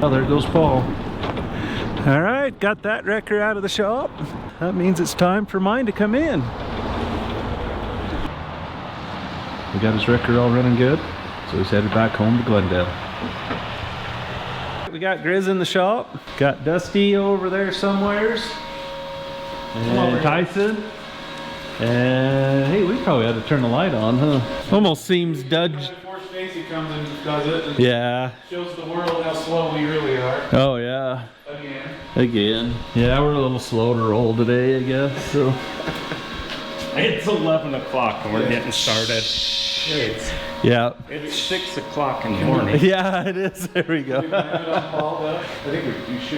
Oh, there goes Paul. All right, got that wrecker out of the shop. That means it's time for mine to come in. We got his wrecker all running good, so he's headed back home to Glendale. We got Griz in the shop, got Dusty over there somewheres, and Tyson. And hey, we probably had to turn the light on, huh? Almost seems Dudge. Before Stacy comes and does it, and yeah. shows the world how slow we really are. Oh yeah. Again. Yeah, we're a little slow to roll today, I guess. So. It's 11 o'clock and we're getting started. Yeah. It's 6 o'clock in the morning. Yeah, it is. There we go. We blame it on Paul, though.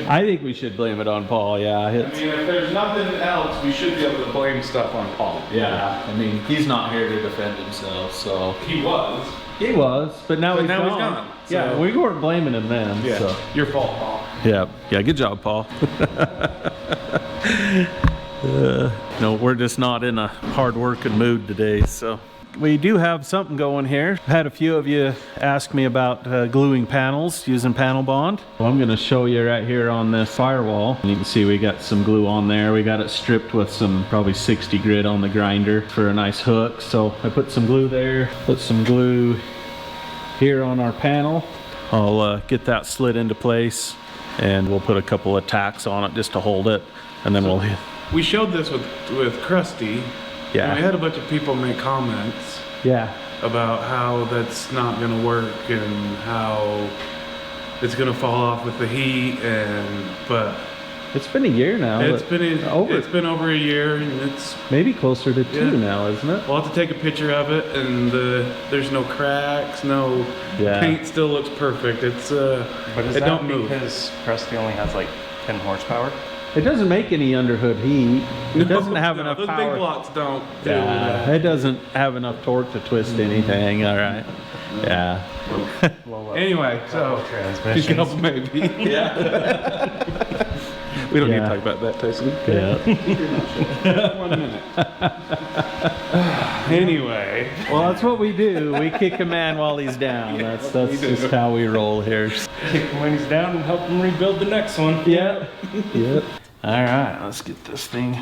I think we should blame it on Paul. Yeah. I mean, if there's nothing else, we should be able to blame stuff on Paul. Yeah. I mean, he's not here to defend himself, so. He was. He was, but now he's gone. So. Yeah, we weren't blaming him then. Yeah. So. Your fault, Paul. Yeah. Yeah. Good job, Paul. No, we're just not in a hard-working mood today, so. We do have something going here. Had a few of you ask me about gluing panels using panel bond. Well, I'm gonna show you right here on this firewall. You can see we got some glue on there. We got it stripped with some probably 60 grit on the grinder for a nice hook. So I put some glue there, put some glue here on our panel. I'll get that slid into place and we'll put a couple of tacks on it just to hold it, and then we'll hit. We showed this with Krusty. Yeah. And we had a bunch of people make comments. Yeah. About how that's not gonna work and how it's gonna fall off with the heat, but it's been a year now. It's been over a year, and it's maybe closer to 2 now, isn't it? We'll have to take a picture of it, and there's no cracks, no paint. Still looks perfect. It's but is that because Krusty only has like 10 horsepower? It doesn't make any underhood heat. It doesn't have enough those power. Those big blocks don't. Yeah, it doesn't have enough torque to twist anything. All right. Yeah. Anyway, so transmissions. Maybe. Yeah. We don't need to talk about that, Tyson. Yeah. 1 minute. Anyway. Well, that's what we do. We kick a man while he's down. That's just how we roll here. Kick him when he's down and help him rebuild the next one. Yep. Yep. All right, let's get this thing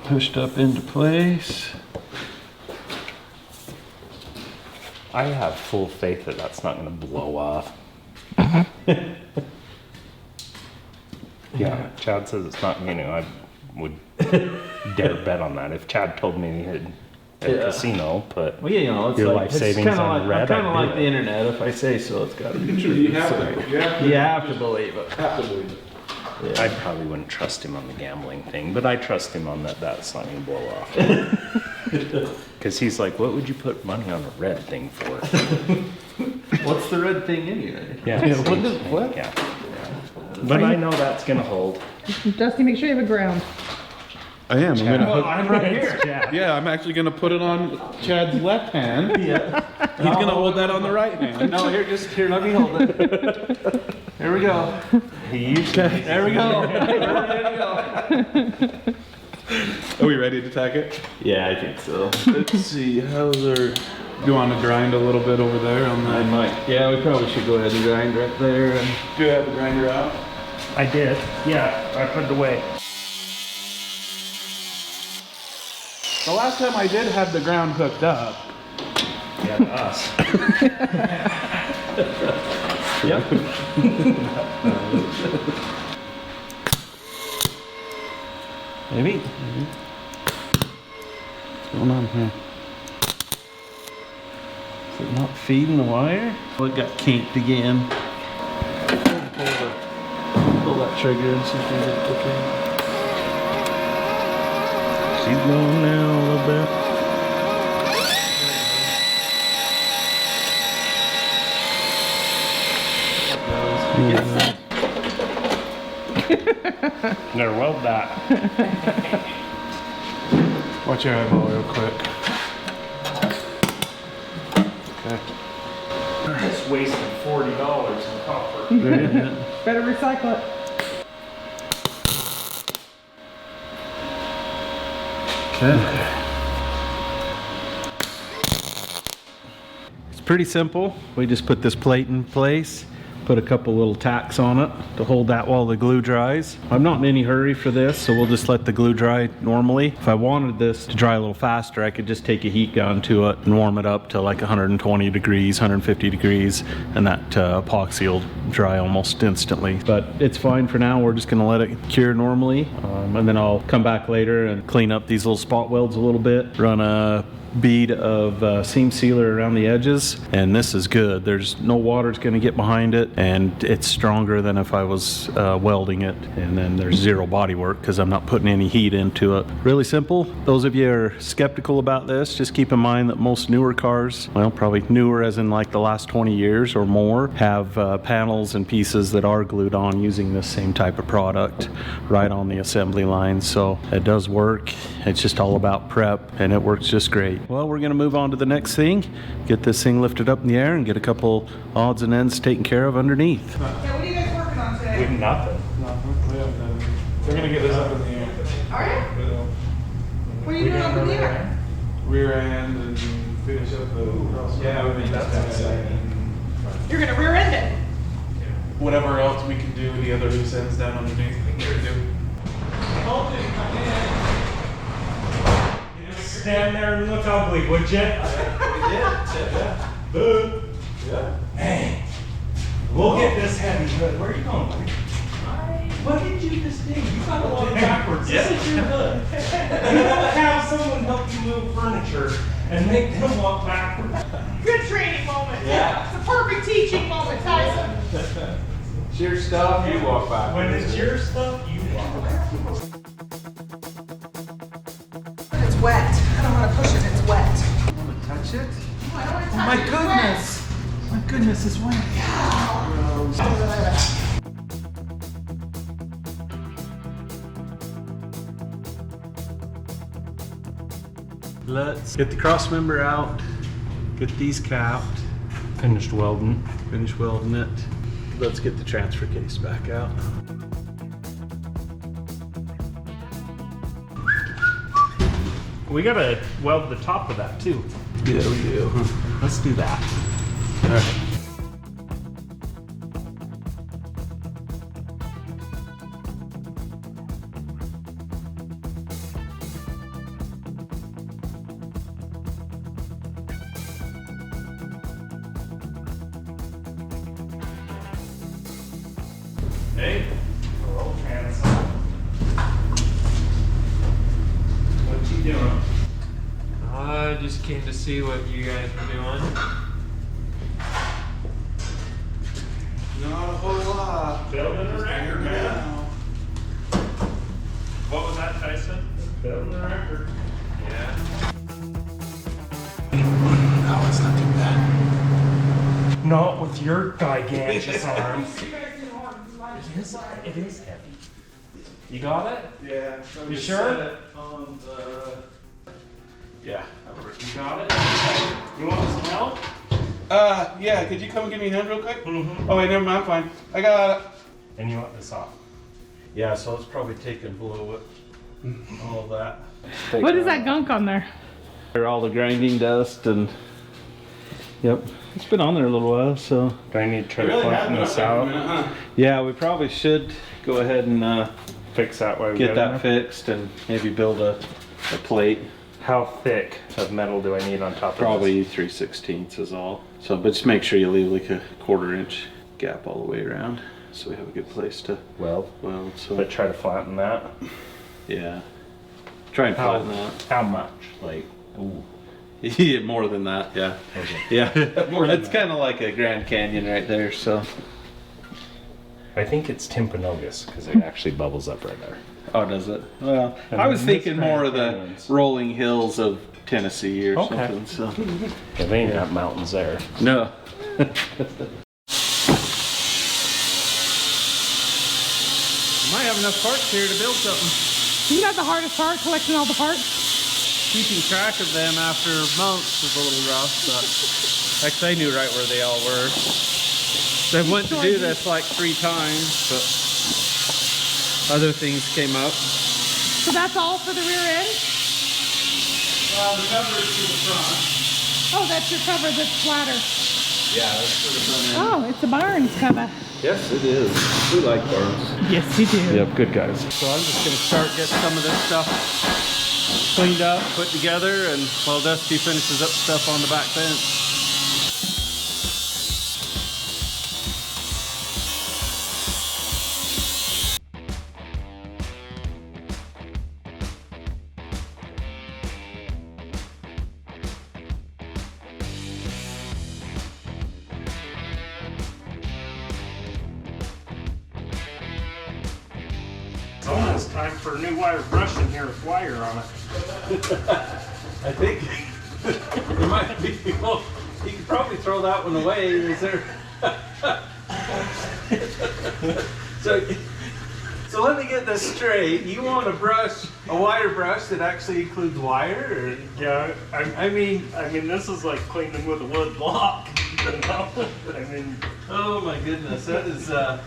pushed up into place. I have full faith that that's not going to blow off. Yeah, Chad says it's not. I would dare bet on that if Chad told me at a casino. But well, it's your like, life savings on red. Kind of like the internet. If I say so, it's got to be true. You have to believe it. Yeah. I probably wouldn't trust him on the gambling thing, but I trust him on that's not going to blow off. Because he's like, what would you put money on a red thing for? What's the red thing anyway? Yeah. What? Yeah. But I know that's going to hold. Dusty, make sure you have a ground. I am. I'm right here. Yeah, I'm actually going to put it on Chad's left hand. Yeah. He's going to hold that on the right hand. No, here, let me hold it. Here we go. There we go. Are we ready to tack it? Yeah, I think so. Let's see. How's our... Do you want to grind a little bit over there on that? I might. Yeah, we probably should go ahead and grind right there. And do you have the grinder out? I did. Yeah, I put it away. The last time I did have the ground hooked up. Yeah, to us. Yep. Maybe. What's going on here? Is it not feeding the wire? Well, it got kinked again. Pull that trigger and see if we can get it okay. She's going now a little bit. Never weld that. Watch your eyeball real quick. Okay. Just wasted $40 in copper. Better recycle it. Okay. It's pretty simple. We just put this plate in place, put a couple little tacks on it to hold that while the glue dries. I'm not in any hurry for this, so we'll just let the glue dry normally. If I wanted this to dry a little faster, I could just take a heat gun to it and warm it up to like 120 degrees, 150 degrees, and that epoxy will dry almost instantly. But it's fine for now. We're just gonna let it cure normally, and then I'll come back later and clean up these little spot welds a little bit, run a bead of seam sealer around the edges, and this is good. There's no water's going to get behind it, and it's stronger than if I was welding it. And then there's zero body work because I'm not putting any heat into it. Really simple. Those of you who are skeptical about this, just keep in mind that most newer cars, well, probably newer as in like the last 20 years or more, have panels and pieces that are glued on using this same type of product right on the assembly line. So it does work. It's just all about prep, and it works just great. Well, we're going to move on to the next thing, get this thing lifted up in the air and get a couple odds and ends taken care of underneath. Yeah, what are you guys working on today? Nothing. We're gonna get this up in the air. Are you? What are you doing over there? Rear end and finish up the cross. Yeah, we think that's exciting. You're gonna rear end it. Whatever else we can do with the other loose ends down underneath, we can do. Stand there and look ugly, would you? Yeah. Boo. Yeah. Hey, we'll get this heavy hood. Where are you going, buddy? What did you just do? You got to walk backwards. Yeah. This is your hood. You gotta have someone help you move furniture and make them walk backwards. Good training moment. Yeah. It's a perfect teaching moment, Tyson. It's your stuff, you walk back. When it's your stuff, you walk backwards. It's wet. I don't want to push it. It's wet. I want to touch it. I don't want to touch My it. It's goodness. My goodness, it's wet. Let's get the cross member out, get these capped, Finished welding. finish welding it. Let's get the transfer case back out. We gotta weld the top of that too. Yeah, we do. Let's do that. All right. Hey. Hello, handsome. What you doing? I just came to see what you guys were doing. Not a whole lot. Building a record, man. What was that, Tyson? Building a record. Yeah. No, it's not too bad. Not with your gigantic arms. It is heavy. You got it? Yeah. So You just sure? set it on the... Yeah. You got it? You want some help? Yeah, could you come and give me a hand real quick? Mm-hmm. Oh wait, never mind, I'm fine. I got it. And you want this off? Yeah, so let's probably take and blow it. All of that. What is that gunk on there? All the grinding dust and, yep, it's been on there a little while, so. Do I need to try to flatten this out? Yeah, we probably should go ahead and Fix that while we get it that in fixed and maybe build a plate. there? How thick of metal do I need on top of Probably 3/16 is all. So, but just make sure you leave like a 1/4 inch gap all the way around, so we have a good place to this? Well, weld. So, but try to flatten that. yeah, try and How, flatten that. how much? Like, ooh. Yeah, more than that. Yeah, Okay. yeah. More than It's that. kind of like a Grand Canyon right there. So, I think it's Timpanogos because it actually bubbles up right there. oh, does it? Well, And I was then thinking this more of Grand the Canyons. rolling hills of Tennessee or Okay. something. So, Yeah, they ain't got mountains there. no. Might have enough parts here to build something. You got the hardest part, collecting all the parts. Keeping track of them after months was a little rough, but actually I knew right where they all were. I went to do this like 3 times, but other things came up. So that's all for the rear end? Well, the cover is to the front. Oh, that's your cover that's flatter. Yeah, that's for the front end. Oh, it's a Barnes cover. Yes, it is. We like Barnes. Yes, you do. Yep, good guys. So I'm just gonna start getting some of this stuff cleaned up, put together, and while Dusty finishes up stuff on the back fence. It's almost time for a new wire brush in here with wire on it. I think there might be, well, you could probably throw that one away. Is there? So let me get this straight. You want a brush, a wire brush that actually includes wire? Or? Yeah, I mean, this is like cleaning with a wood block. You know? I mean, oh my goodness, that is, huh.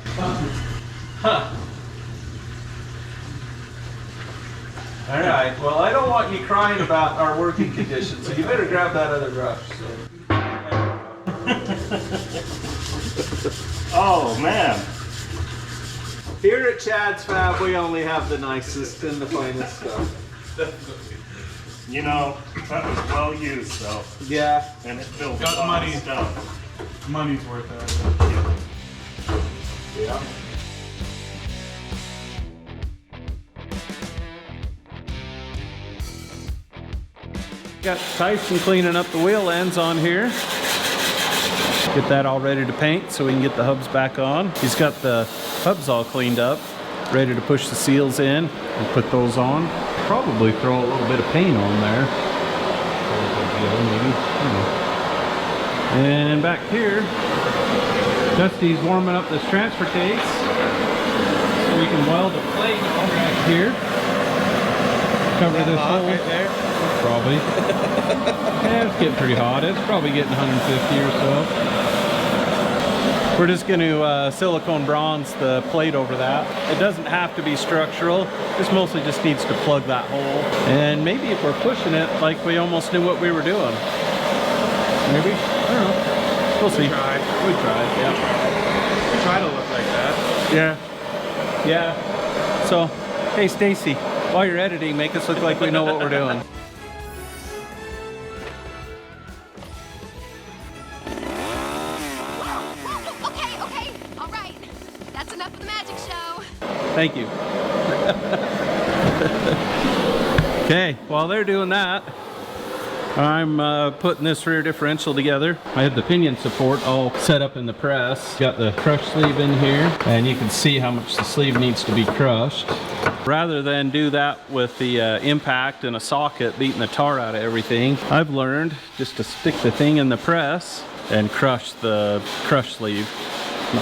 All right, well, I don't want you crying about our working conditions, so you better grab that other brush. oh man. Here at chadsfab, we only have the nicest and the finest stuff. You know, that was well used though. Yeah. And it built Got a lot money. of stuff. Money's worth it. Yeah. Got Tyson cleaning up the wheel ends on here. Get that all ready to paint so we can get the hubs back on. He's got the hubs all cleaned up, ready to push the seals in and put those on. Probably throw a little bit of paint on there. Maybe. And back here, Dusty's warming up this transfer case so we can weld a plate right here. Cover this hole. Right there? Probably. Yeah, it's getting pretty hot. It's probably getting 150 or so. We're just going to silicone bronze the plate over that. It doesn't have to be structural. This mostly just needs to plug that hole. And maybe if we're pushing it like we almost knew what we were doing. Maybe? I don't know. We'll see. We tried, yeah. We try to look like that. Yeah. Yeah. So, hey Stacy, while you're editing, make us look like we know what we're doing. Okay, all right. That's enough of the magic show. Thank you. Okay, while they're doing that, I'm putting this rear differential together. I have the pinion support all set up in the press. Got the crush sleeve in here, and you can see how much the sleeve needs to be crushed. Rather than do that with the impact and a socket beating the tar out of everything, I've learned just to stick the thing in the press and crush the crush sleeve.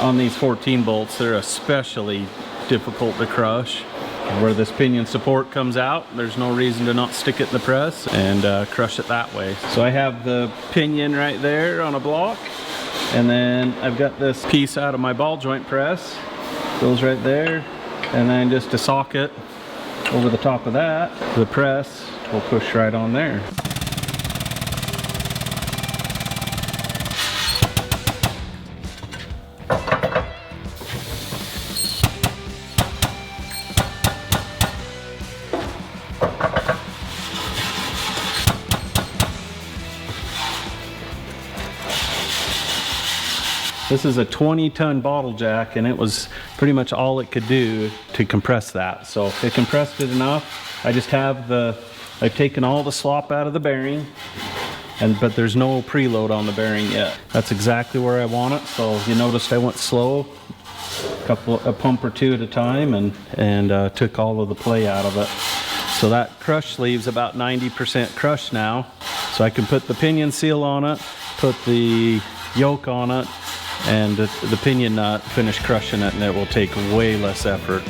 On these 14 bolts, they're especially difficult to crush. Where this pinion support comes out, there's no reason to not stick it in the press and crush it that way. So I have the pinion right there on a block, and then I've got this piece out of my ball joint press, goes right there, and then just a socket over the top of that, the press will push right on there. This is a 20-ton bottle jack, and it was pretty much all it could do to compress that. So it compressed it enough. I just have I've taken all the slop out of the bearing, but there's no preload on the bearing yet. That's exactly where I want it. So you noticed I went slow, a pump or two at a time, and took all of the play out of it. So that crush sleeve's about 90% crushed now. So I can put the pinion seal on it, put the yoke on it, and the pinion nut, finish crushing it, and it will take way less effort.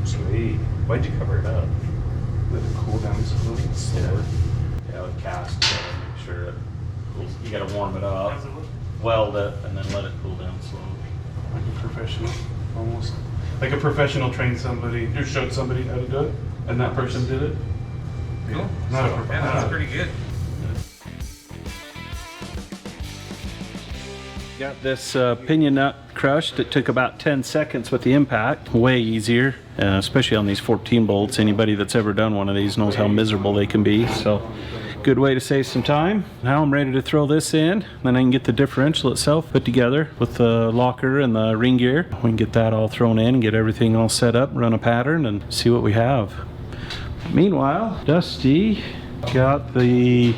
Sweet. Why'd you cover it up? slower. Yeah, with cast, you gotta make sure it cools. You gotta warm it up, weld it, and then let it cool down slowly. Like a professional, almost. Like a professional trained somebody, or showed somebody how to do it, and that person did it. Cool. Not a Yeah, professional. that's pretty good. Got this pinion nut crushed. It took about 10 seconds with the impact. Way easier, especially on these 14 bolts. Anybody that's ever done one of these knows how miserable they can be. So, good way to save some time. Now I'm ready to throw this in. Then I can get the differential itself put together with the locker and the ring gear. We can get that all thrown in, get everything all set up, run a pattern, and see what we have. Meanwhile, Dusty got the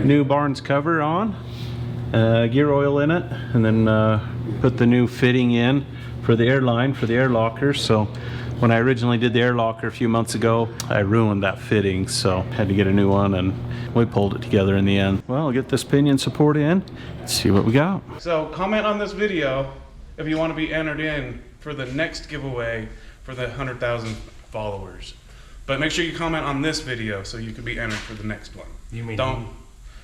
new Barnes cover on. Gear oil in it, and then put the new fitting in for the airline for the air locker. So when I originally did the air locker a few months ago, I ruined that fitting, so had to get a new one, and we pulled it together in the end. Well, I'll get this pinion support in, see what we got. So comment on this video if you want to be entered in for the next giveaway for the 100,000 followers. But make sure you comment on this video so you can be entered for the next one. You mean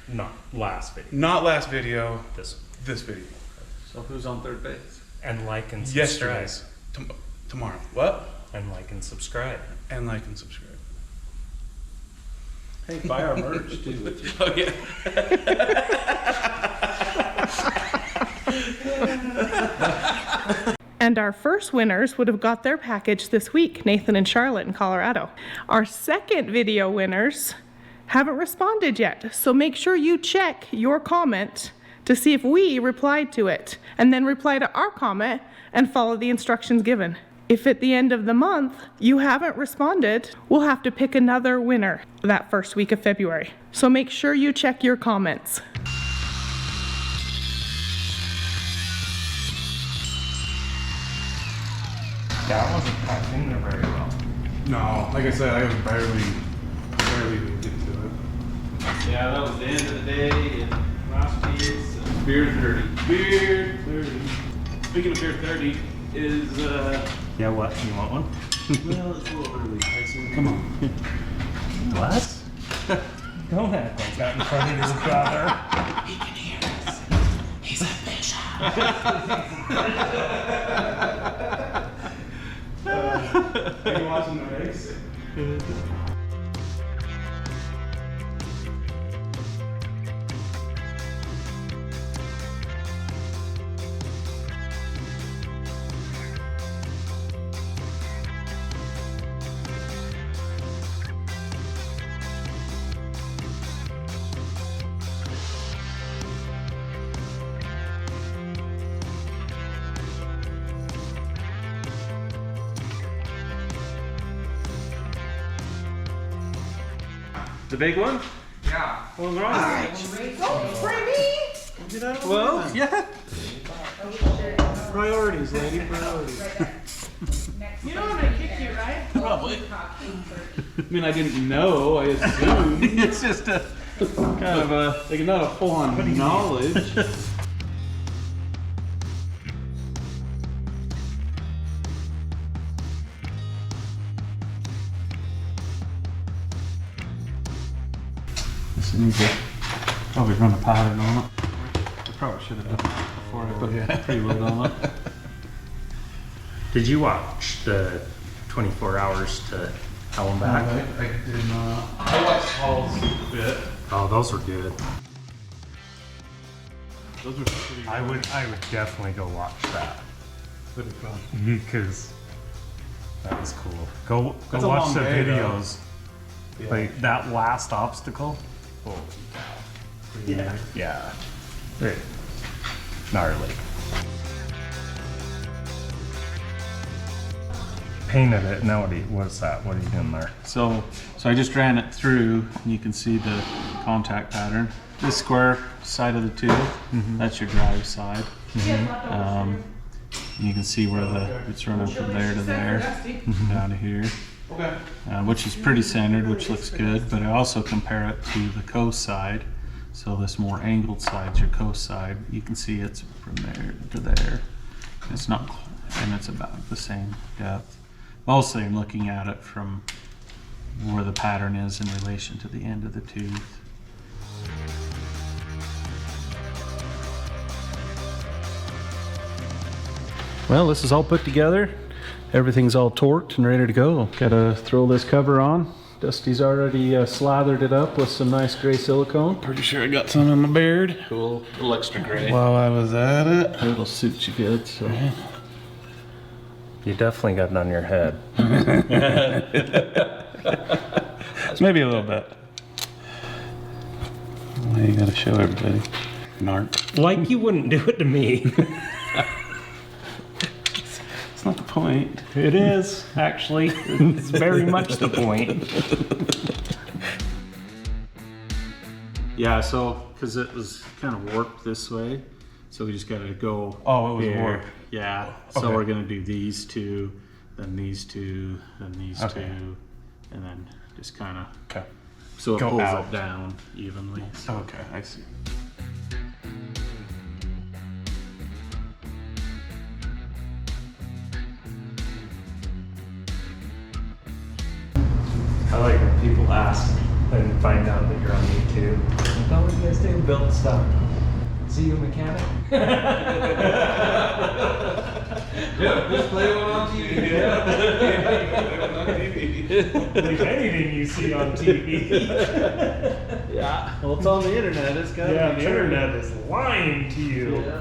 not last video? Not last video, This. this video. So who's on third base? And like and subscribe. Yesterday's. Tomorrow. What? And like and subscribe. And like and subscribe. Hey, buy our merch too. Oh yeah. And our first winners would have got their package this week, Nathan and Charlotte in Colorado. Our second video winners haven't responded yet, so make sure you check your comment to see if we replied to it, and then reply to our comment and follow the instructions given. If at the end of the month you haven't responded, we'll have to pick another winner that first week of February. So make sure you check your comments. That wasn't packed in there very well. No, like I said, I was barely into it. Yeah, that was the end of the day, and last piece, beer 30. Beer 30. Speaking of beer 30, is Yeah, what? You want one? well, it's a little early. Come on. What? Don't act like that in front of his brother. He can hear us. He's a bishop. Are you watching the race? The big one? Yeah. What's wrong? Don't spray me! Well, yeah. Priorities, lady, priorities. You know I'm gonna kick you, right? Probably. I mean, I didn't know, I assumed. It's just a kind of a. Like, not a full-on knowledge. This needs to probably run a pattern on it. I probably should have done that before I put preload on it. Did you watch the 24 hours to hell and back? I did not. I watched Paul's bit. Oh, those were good. Those were pretty I would definitely go watch that pretty fun. because that was cool. Go That's a watch long the day, though. videos. Yeah. Like that last obstacle. Holy cow. Yeah. Yeah. Very gnarly. Painted it. Now what's that? What are you doing there? So I just ran it through, and you can see the contact pattern. This square side of the tube, that's your drive side. You can see where it's running from there to there, down to here. Okay. Which is pretty centered, which looks good, but I also compare it to the coast side. So this more angled side's your coast side. You can see it's from there to there. It's not, and it's about the same depth. Mostly I'm looking at it from where the pattern is in relation to the end of the tooth. Well, this is all put together. Everything's all torqued and ready to go. Gotta throw this cover on. Dusty's already slathered it up with some nice gray silicone. Pretty sure I got some in the beard Cool, a little extra gray. while I was at it. It'll suit you good, so. You definitely got it on your head. Maybe a little bit. Well, you gotta show everybody. Narc. Like you wouldn't do it to me. That's not the point. It is, actually. It's very much the point. Yeah, so, because it was kind of warped this way, so we just gotta go. Oh, it was here. warped. Yeah, so Okay. we're gonna do these two, then these two, then these Okay. two, and then just kind of, Okay. so it Go pulls out. it down evenly. So. Okay, I see. I like when people ask and find out that you're on YouTube. Like, oh, what do you guys do? Build stuff. See you a mechanic? Just play one on TV. Like anything you see on TV. Yeah, well, it's on the internet. It's got Yeah, the internet is lying to you. Yeah.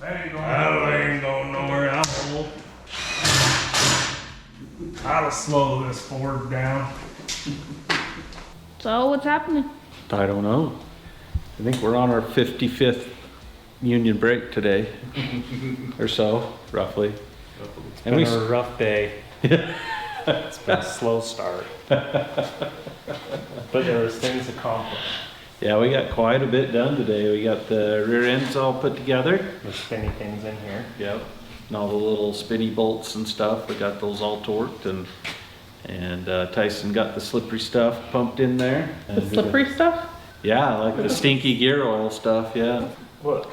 I ain't going nowhere. I'm full. I'll slow this Ford down. So what's happening? I don't know. I think we're on our 55th union break today, or so, roughly. It's been a rough day. It's been a slow start. But there was things accomplished. Yeah, we got quite a bit done today. We got the rear ends all put together. There's spinny things in here. Yep. And all the little spinny bolts and stuff, we got those all torqued, and Tyson got the slippery stuff pumped in there. The slippery stuff? Yeah, like the stinky gear oil stuff, yeah. Look.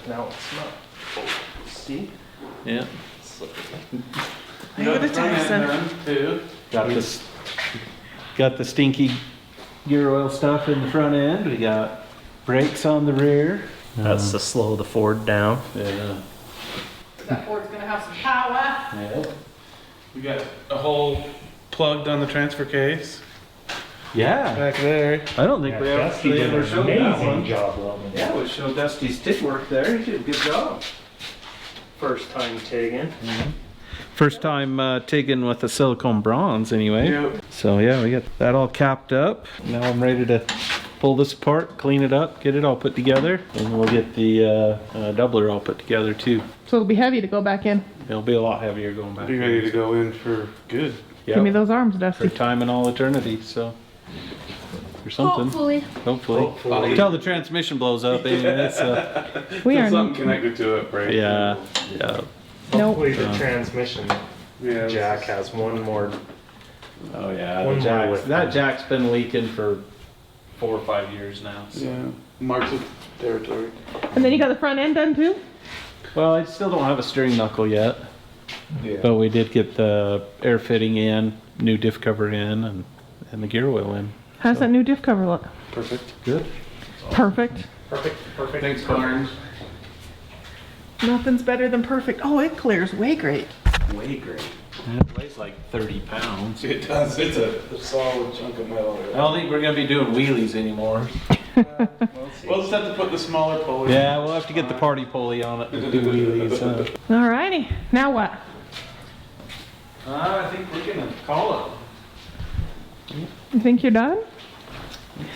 Now it's not. See? Yeah. Slippery. I go to Tyson. Too. Got the stinky gear oil stuff in the front end. We got brakes on the rear. That's to slow the Ford down. Yeah. That Ford's gonna have some power. Yeah. We got a hole plugged on the transfer case Yeah. back there. I don't think we Dusty actually did ever an showed that amazing one. job welding. Yeah, we showed Dusty's TIG work there. He did a good job. First time tagging. First time TIGging with a silicone bronze anyway. Yep. So yeah, we got that all capped up. Now I'm ready to pull this apart, clean it up, get it all put together, and we'll get the doubler all put together too. So it'll be heavy to go back in. It'll be a lot heavier going back. Be ready to go in for good. Give me Yep. those arms, For Dusty. time and all eternity, so. Or something. Hopefully. Hopefully. Until the transmission blows up, anyway, so. We are. Something connected to it, right? Yeah, yeah. Nope. Hopefully the transmission Yeah. jack has one more. Oh yeah, One the more jack's, with that them. jack's been leaking for 4 or 5 years now. So. Yeah. Marks of territory. And then you got the front end done too? Well, I still don't have a steering knuckle yet, Yeah. but we did get the air fitting in, new diff cover in, and the gear oil in. How's that new diff cover look? Perfect. Good. Perfect. Perfect. Thanks, Barnes. Nothing's better than perfect. Oh, it clears way great. Way great. And it weighs like 30 pounds. It does. It's a solid chunk of metal. I don't think we're gonna be doing wheelies anymore. We'll just have to put the smaller pulley. Yeah, we'll have to get the party pulley on it to do wheelies. Alrighty. Now what? I think we're gonna call it. You think you're done?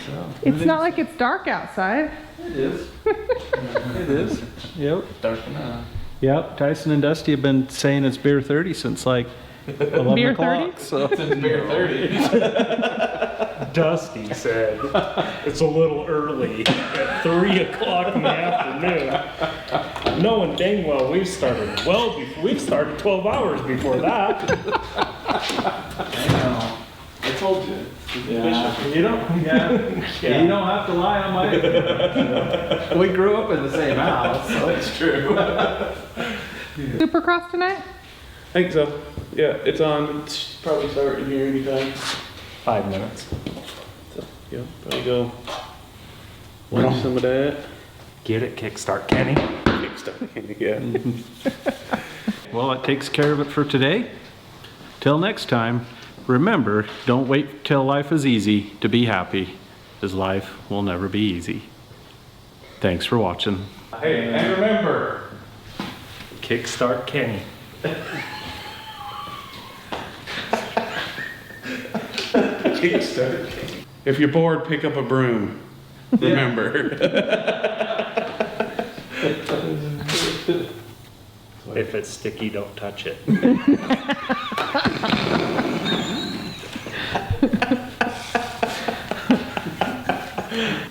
So. It's not like it's dark outside. It is. It is. Yep. Dark enough. Yep, Tyson and Dusty have been saying it's beer 30 since like 11 Beer o'clock. 30? So Beer 30. Dusty said it's a little early at 3 o'clock in the afternoon. Knowing dang well we've started we've started 12 hours before that. I told you. yeah, you don't you don't have to lie on my we grew up in the same house, so That's true. Supercross tonight? I think so. Yeah, it's on. It's probably starting here anytime. 5 minutes. So, yeah, probably go watch some of that. Get it, kickstart Kenny. Kickstart, yeah. well, that takes care of it for today. Till next time, remember, don't wait till life is easy to be happy, as life will never be easy. Thanks for watching. Hey, and remember, Kickstart Kenny. kickstart. If you're bored, pick up a broom. Remember. If it's sticky, don't touch it.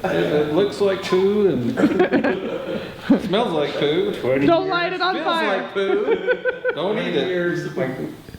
It looks like poo and smells like poo. Don't light it on fire. Poo. Don't eat it.